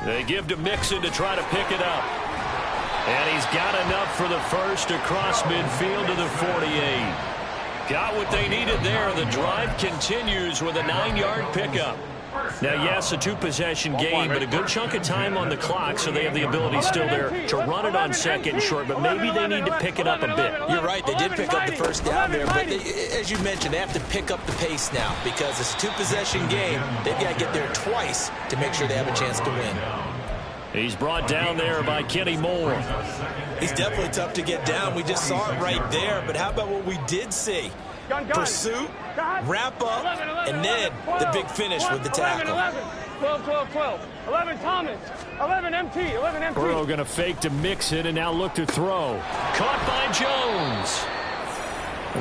They give to Mixon to try to pick it up. And he's got enough for the first across midfield to the 48. Got what they needed there. The drive continues with a 9-yard pickup. Now, yes, a 2-possession game, but a good chunk of time on the clock, so they have the ability still there to run it on second and short, but maybe they need to pick it up a bit. You're right. They did pick up the first down there, but as you mentioned, they have to pick up the pace now because it's a 2-possession game. They've got to get there twice to make sure they have a chance to win. He's brought down there by Kenny Moore. He's definitely tough to get down. We just saw it right there, but how about what we did see? Pursuit, wrap up, and then the big finish with the tackle. 12. 11, Thomas. 11, MT. 11, MT. Burrow going to fake to Mixon and now look to throw. Caught by Jones.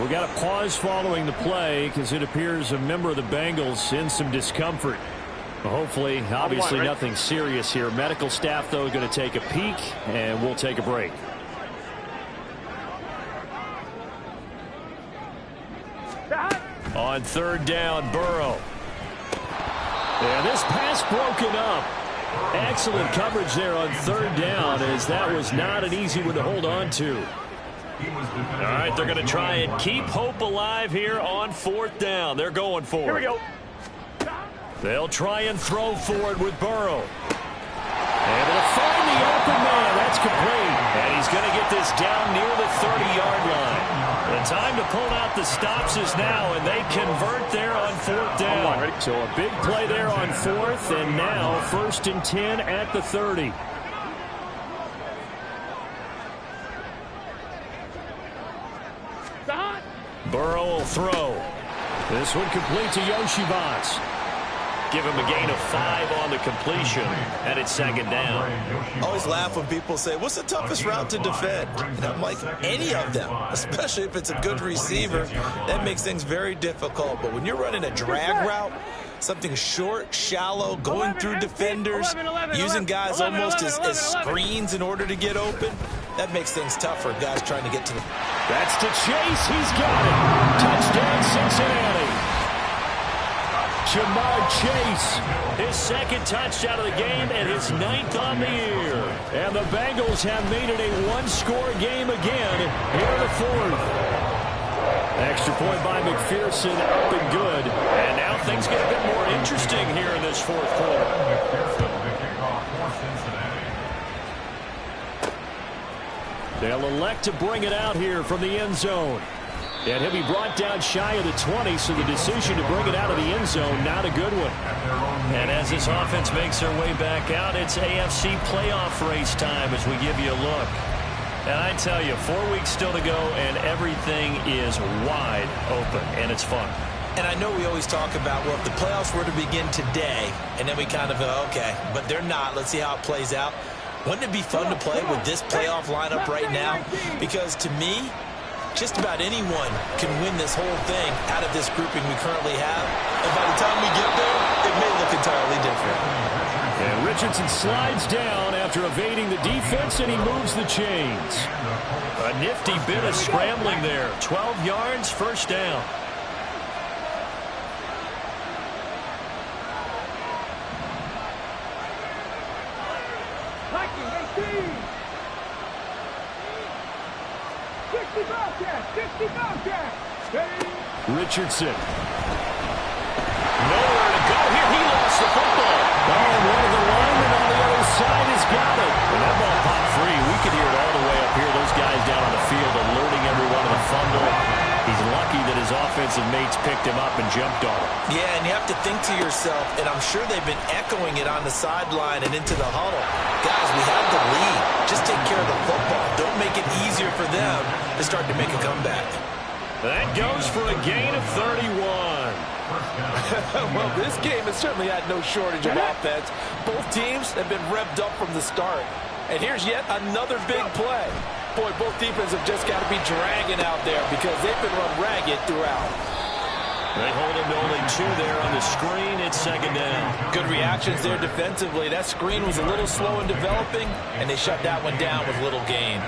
We got a pause following the play because it appears a member of the Bengals in some discomfort. Hopefully, obviously nothing serious here. Medical staff, though, going to take a peek, and we'll take a break. On third down, Burrow. And this pass broken up. Excellent coverage there on third down, as that was not an easy one to hold on to. All right, they're going to try and keep hope alive here on fourth down. They're going for it. Here we go. They'll try and throw for it with Burrow. Able to find the open man. That's complete. And he's going to get this down near the 30-yard line. The time to pull out the stops is now, and they convert there on fourth down. So a big play there on fourth, and now 1st and 10 at the 30. Burrow will throw. This one complete to Yoshibas. Give him a gain of 5 on the completion, and it's second down. I always laugh when people say, what's the toughest route to defend? And I'm like, any of them, especially if it's a good receiver. That makes things very difficult. But when you're running a drag route, something short, shallow, going through defenders, using guys almost as screens in order to get open, that makes things tough for guys trying to get to the... That's to Chase. He's got it. Touchdown, Cincinnati. Jamar Chase, his second touchdown of the game and his 9th on the year. And the Bengals have made it a one-score game again here in the fourth. Extra point by McPherson, up and good. And now things get a bit more interesting here in this fourth quarter. They'll elect to bring it out here from the end zone. And he'll be brought down shy of the 20, so the decision to bring it out of the end zone, not a good one. And as this offense makes their way back out, it's AFC playoff race time as we give you a look. And I tell you, 4 weeks still to go, and everything is wide open, and it's fun. And I know we always talk about, well, if the playoffs were to begin today, and then we kind of go, okay, but they're not. Let's see how it plays out. Wouldn't it be fun to play with this playoff lineup right now? Because to me, just about anyone can win this whole thing out of this grouping we currently have. And by the time we get there, it may look entirely different. And Richardson slides down after evading the defense, and he moves the chains. A nifty bit of scrambling there. 12 yards, first down. Richardson. Nowhere to go here. He lost the football. Oh, and one of the linemen on the other side has got it. And that ball popped free. We could hear it all the way up here. Those guys down on the field alerting everyone of the fumble. He's lucky that his offensive mates picked him up and jumped on him. Yeah, and you have to think to yourself, and I'm sure they've been echoing it on the sideline and into the huddle. Guys, we have the lead. Just take care of the football. Don't make it easier for them to start to make a comeback. That goes for a gain of 31. Well, this game has certainly had no shortage of offense. Both teams have been revved up from the start. And here's yet another big play. Boy, both defenses have just got to be dragging out there because they've been run ragged throughout. They hold him to only 2 there on the screen. It's second down. Good reactions there defensively. That screen was a little slow in developing, and they shut that one down with little gain.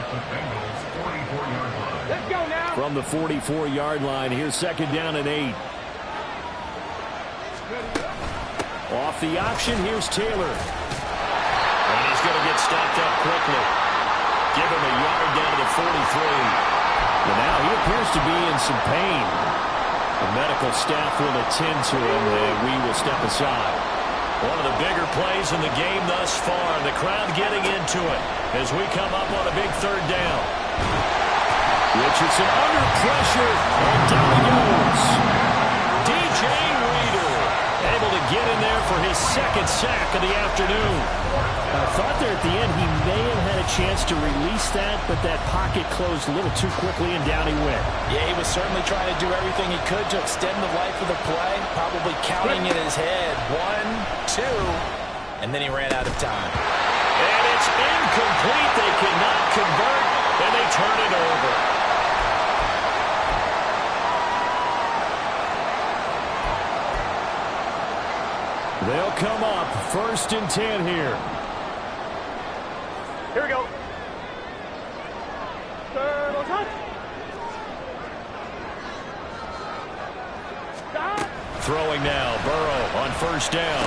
Let's go now. From the 44-yard line, here's second down and 8. Off the option, here's Taylor. And he's going to get stopped up quickly. Give him a yard down to the 43. And now he appears to be in some pain. The medical staff will attend to him, and we will step aside. One of the bigger plays in the game thus far. The crowd getting into it as we come up on a big third down. Richardson under pressure, and down he goes. DJ Reader able to get in there for his second sack of the afternoon. I thought there at the end he may have had a chance to release that, but that pocket closed a little too quickly, and down he went. Yeah, he was certainly trying to do everything he could to extend the life of the play, probably counting in his head. 1, 2, and then he ran out of time. And it's incomplete. They cannot convert, and they turn it over. They'll come up 1st and 10 here. Here we go. Third and 10. Throwing now, Burrow on first down.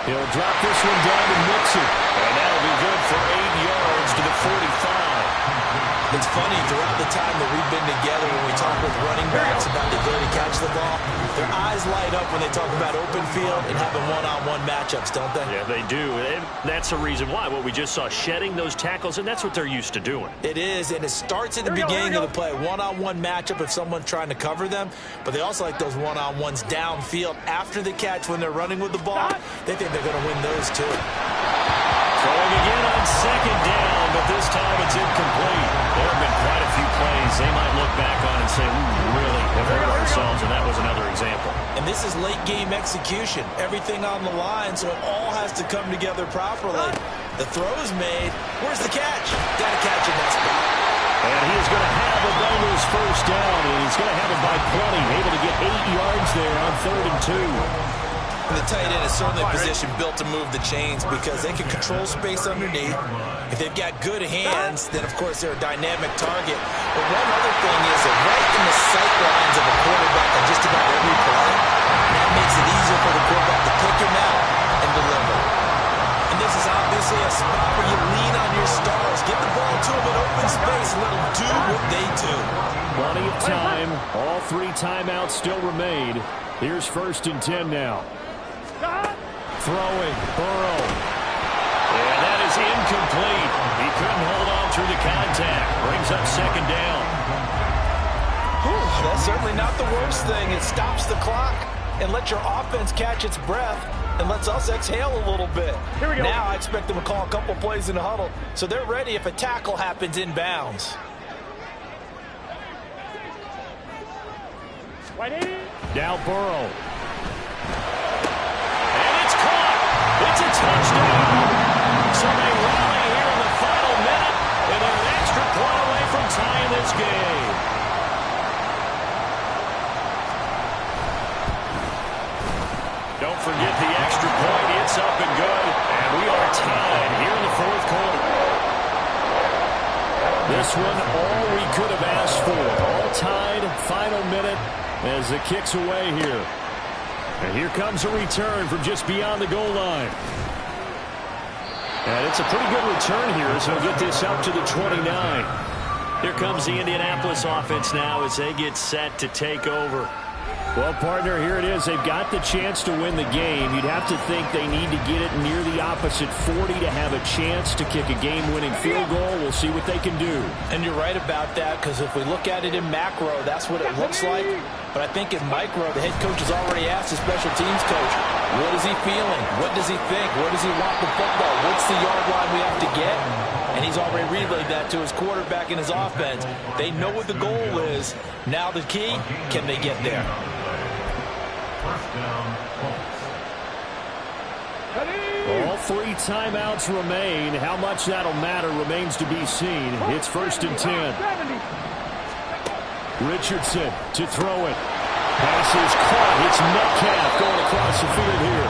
He'll drop this one down and mix it. And that'll be good for 8 yards to the 45. It's funny, throughout the time that we've been together, when we talk with running backs about the ability to catch the ball, their eyes light up when they talk about open field and having one-on-one matchups, don't they? Yeah, they do. And that's the reason why. What we just saw, shedding those tackles, and that's what they're used to doing. It is, and it starts at the beginning of the play. One-on-one matchup if someone's trying to cover them, but they also like those one-on-ones downfield after the catch when they're running with the ball. They think they're going to win those too. Throwing again on second down, but this time it's incomplete. There have been quite a few plays they might look back on and say, we really have hurt ourselves, and that was another example. And this is late game execution. Everything on the line, so it all has to come together properly. The throw's made. Where's the catch? Got to catch in that spot. And he is going to have the Bengals first down, and he's going to have it by plenty, able to get 8 yards there on 3rd and 2. And the tight end is certainly a position built to move the chains because they can control space underneath. If they've got good hands, then, of course, they're a dynamic target. But one other thing is that right in the sight lines of a quarterback on just about every play, that makes it easier for the quarterback to pick him out and deliver. And this is obviously a spot where you lean on your stars. Get the ball to them in open space and let them do what they do. Plenty of time. All 3 timeouts still remain. Here's 1st and 10 now. Throwing, Burrow. And that is incomplete. He couldn't hold on through the contact. Brings up 2nd down. Whew, that's certainly not the worst thing. It stops the clock and lets your offense catch its breath and lets us exhale a little bit. Here we go. Now I expect them to call a couple plays in the huddle, so they're ready if a tackle happens inbounds. Now Burrow. It's a touchdown. So they rally here in the final minute, and they're an extra point away from tying this game. Don't forget the extra point. It's up and good, and we are tied here in the 4th quarter. This one all we could have asked for. All tied, final minute as it kicks away here. And here comes a return from just beyond the goal line. And it's a pretty good return here as he'll get this up to the 29. Here comes the Indianapolis offense now as they get set to take over. Well, partner, here it is. They've got the chance to win the game. You'd have to think they need to get it near the opposite 40 to have a chance to kick a game-winning field goal. We'll see what they can do. And you're right about that, because if we look at it in macro, that's what it looks like. But I think in micro, the head coach has already asked the special teams coach, what is he feeling? What does he think? Where does he want the football? What's the yard line we have to get? And he's already relayed that to his quarterback and his offense. They know what the goal is. Now the key, can they get there? All 3 timeouts remain. How much that'll matter remains to be seen. It's 1st and 10. Richardson to throw it. Pass is caught. It's Metcalf going across the field here.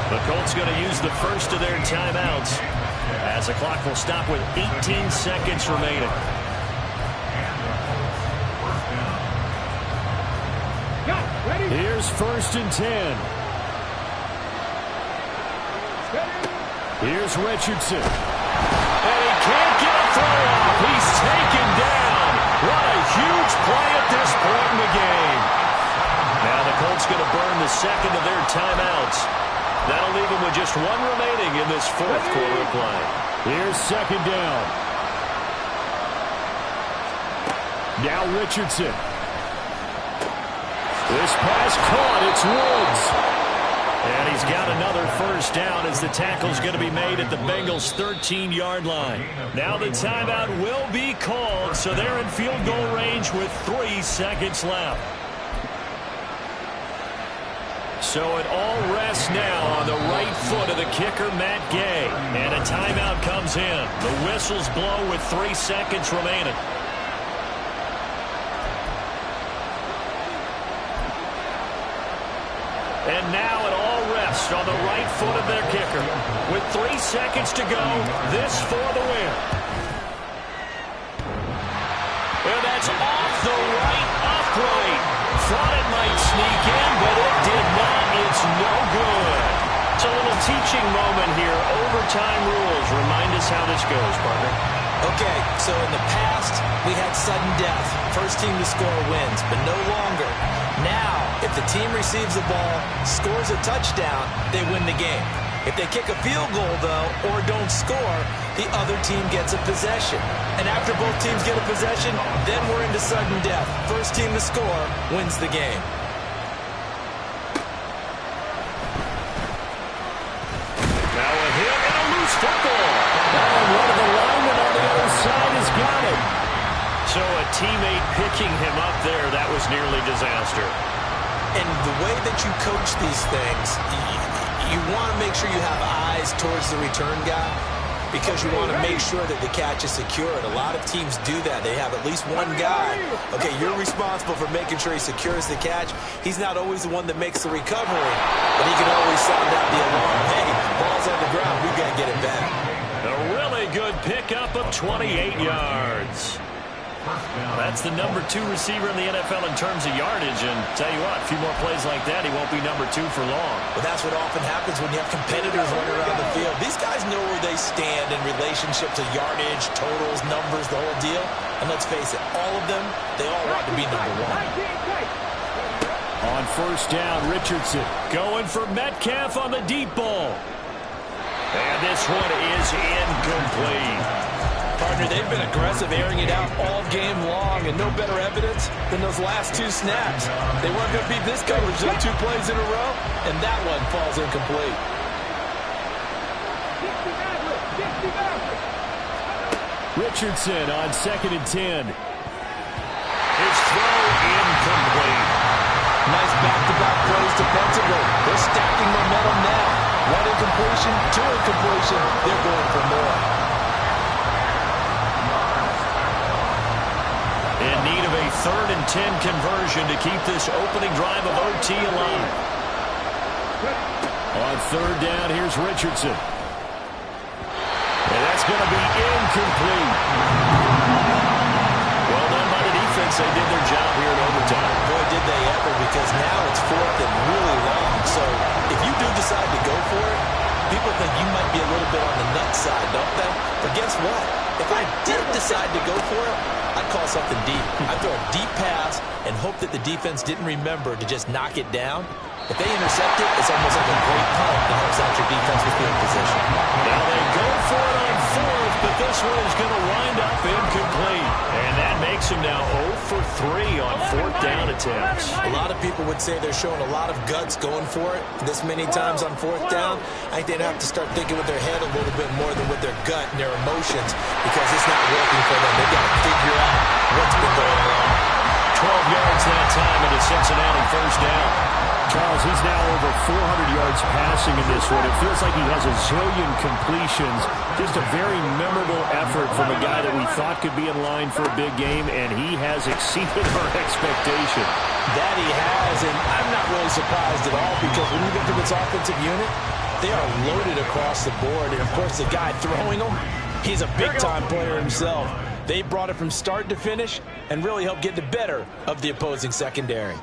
The Colts going to use the first of their timeouts as the clock will stop with 18 seconds remaining. Here's 1st and 10. Here's Richardson. And he can't get a throw off. He's taken down. What a huge play at this point in the game. Now the Colts going to burn the second of their timeouts. That'll leave them with just 1 remaining in this 4th quarter of play. Here's 2nd down. Now Richardson. This pass caught. It's Woods. And he's got another first down as the tackle's going to be made at the Bengals' 13-yard line. Now the timeout will be called, so they're in field goal range with 3 seconds left. So it all rests now on the right foot of the kicker, Matt Gay. And a timeout comes in. The whistles blow with 3 seconds remaining. And now it all rests on the right foot of their kicker. With 3 seconds to go, this for the win. And that's off the right upright. thought it might sneak in, but it did not. It's no good. It's a little teaching moment here. Overtime rules. Remind us how this goes, partner. Okay, so in the past, we had sudden death. First team to score wins, but no longer. Now, if the team receives the ball, scores a touchdown, they win the game. If they kick a field goal, though, or don't score, the other team gets a possession. And after both teams get a possession, then we're into sudden death. First team to score wins the game. Now a hit and a loose football. And one of the linemen on the other side has got it. So a teammate picking him up there, that was nearly disaster. And the way that you coach these things, you want to make sure you have eyes towards the return guy because you want to make sure that the catch is secured. A lot of teams do that. They have at least one guy. Okay, you're responsible for making sure he secures the catch. He's not always the one that makes the recovery, but he can always sound out the alarm. Hey, ball's on the ground. We've got to get it back. A really good pickup of 28 yards. That's the number 2 receiver in the NFL in terms of yardage. And tell you what, a few more plays like that, he won't be number 2 for long. But that's what often happens when you have competitors running around the field. These guys know where they stand in relationship to yardage, totals, numbers, the whole deal. And let's face it, all of them, they all want to be number 1. On first down, Richardson going for Metcalf on the deep ball. And this one is incomplete. Partner, they've been aggressive, airing it out all game long, and no better evidence than those last 2 snaps. They weren't going to beat this coverage, though, 2 plays in a row, and that one falls incomplete. Richardson on 2nd and 10. His throw incomplete. Nice back-to-back plays defensively. They're stacking momentum now. 1 incompletion, 2 incompletion. They're going for more. In need of a 3rd and 10 conversion to keep this opening drive of OT alive. On 3rd down, here's Richardson. And that's going to be incomplete. Well done by the defense. They did their job here in overtime. Boy, did they ever, because now it's 4th and really long. So if you do decide to go for it, people think you might be a little bit on the nut side, don't they? But guess what? If I did decide to go for it, I'd call something deep. I'd throw a deep pass and hope that the defense didn't remember to just knock it down. If they intercept it, it's almost like a great punt that helps out your defense with field position. Now they go for it on 4th, but this one is going to wind up incomplete. And that makes him now 0 for 3 on 4th down attempts. A lot of people would say they're showing a lot of guts going for it this many times on 4th down. I think they'd have to start thinking with their head a little bit more than with their gut and their emotions because it's not working for them. They've got to figure out what's been going on. 12 yards that time into Cincinnati first down. Charles, he's now over 400 yards passing in this one. It feels like he has a zillion completions. Just a very memorable effort from a guy that we thought could be in line for a big game, and he has exceeded our expectation. That he has, and I'm not really surprised at all because when you look at this offensive unit, they are loaded across the board. And, of course, the guy throwing them, he's a big-time player himself. They brought it from start to finish and really helped get the better of the opposing secondary.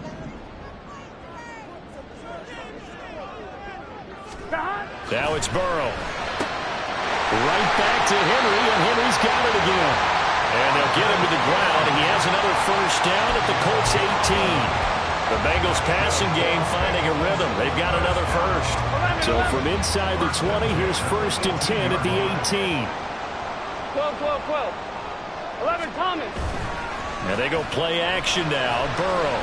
Now it's Burrow. Right back to Henry, and Henry's got it again. And they'll get him to the ground, and he has another first down at the Colts 18. The Bengals passing game finding a rhythm. They've got another first. So from inside the 20, here's 1st and 10 at the 18. 12, 12, 12. 11, Thomas. And they go play action now. Burrow.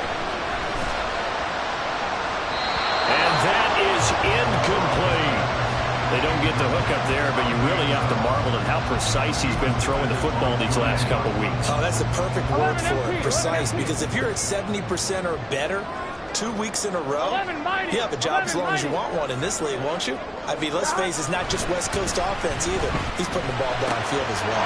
And that is incomplete. They don't get the hook up there, but you really have to marvel at how precise he's been throwing the football these last couple weeks. Oh, that's the perfect word for it, precise, because if you're at 70% or better 2 weeks in a row, you have a job as long as you want one in this league, won't you? I mean, let's face it, it's not just West Coast offense either. He's putting the ball downfield as well.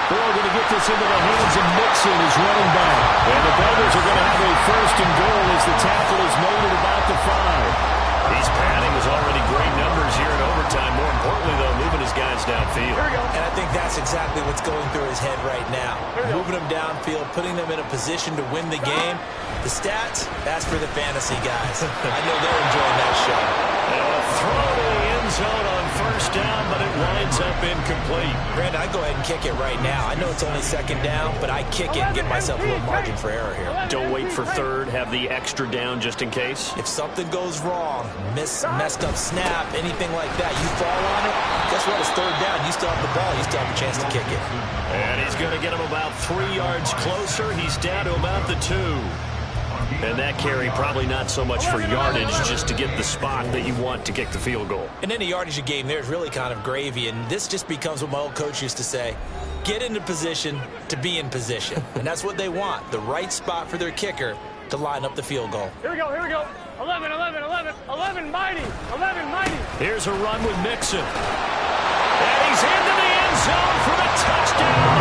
Burrow going to get this into the hands of Mixon, his running back. And the Bengals are going to have a 1st and goal as the tackle is made at about the 5. He's padding with already great numbers here in overtime. More importantly, though, moving his guys downfield. And I think that's That's exactly what's going through his head right now. Moving them downfield, putting them in a position to win the game. The stats, that's for the fantasy guys. I know they're enjoying that show. And a throw to the end zone on first down, but it winds up incomplete. Brandon, I'd go ahead and kick it right now. I know it's only second down, but I kick it and give myself a little margin for error here. Don't wait for third. Have the extra down just in case. If something goes wrong, messed up snap, anything like that, you fall on it, guess what? It's third down. You still have the ball. You still have a chance to kick it. And he's going to get him about 3 yards closer. He's down to about the 2. And that carry probably not so much for yardage, just to get the spot that you want to kick the field goal. And any yardage game there is really kind of gravy, and this just becomes what my old coach used to say, get into position to be in position. And that's what they want, the right spot for their kicker to line up the field goal. Here we go, here we go. 11, 11, 11, 11 mighty, 11 mighty. Here's a run with Mixon. And he's into the end zone for the touchdown.